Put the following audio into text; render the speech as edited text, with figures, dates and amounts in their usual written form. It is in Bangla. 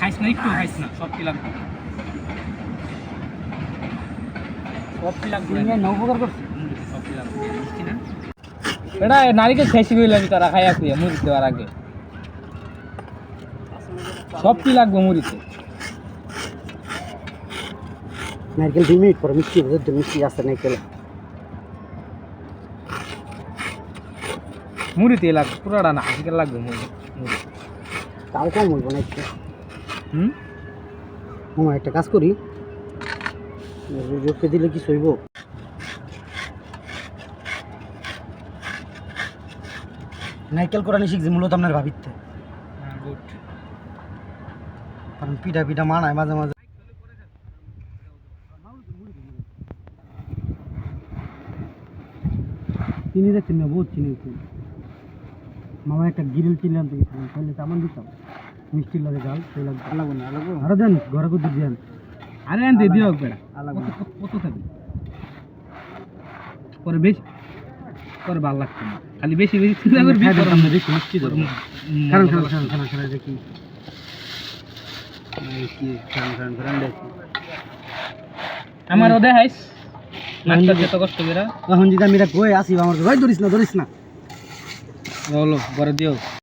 খাইছ না একটু খাইছ না সব কি লাগবে সব কি লাগবে নৌপকার করছি সব কি লাগবে মিষ্টি না এটা নারিকেল খেয়েছি কইলাম তারা খাইয়া খুঁয়া মুড়ি দেওয়ার আগে সব কি লাগবে মুড়িতে নারকেল 2 মিনিট পরে মিষ্টি হবে তো মিষ্টি আছে নারকেল মুড়িতে লাগবে পুরাটা না আজকাল লাগবে মুড়ি মুড়ি তাও কম হইব না একটু হুম একটা কাজ করি যোগকে দিলে কি সইব নারকেল কোরআনি শিখছি মূলত আপনার ভাবিতে গুড কারণ পিঠা মানায় মাঝে মাঝে চিনি দেখছেন না বহুত চিনি মামা একটা গিরিল চিনি আনতে গেছিলাম তাহলে তেমন দিতাম মিষ্টি লাগে জাল সেই লাগবে আলাগো না আলাগো আরো দেন ঘরে কুদি দেন আরে আনতে দিও একবার আলাগো কত খাবি পরে বেশি পরে ভালো লাগছে না খালি বেশি বেশি চিন্তা করবি বেশি মিষ্টি দেবো কারণ দেখি কি কারণ দেখি আমারও দেখাইস নাচটা এত কষ্ট করে এখন যদি আমি এটা কই আসি আমার ভাই ধরিস না বলো পরে দিও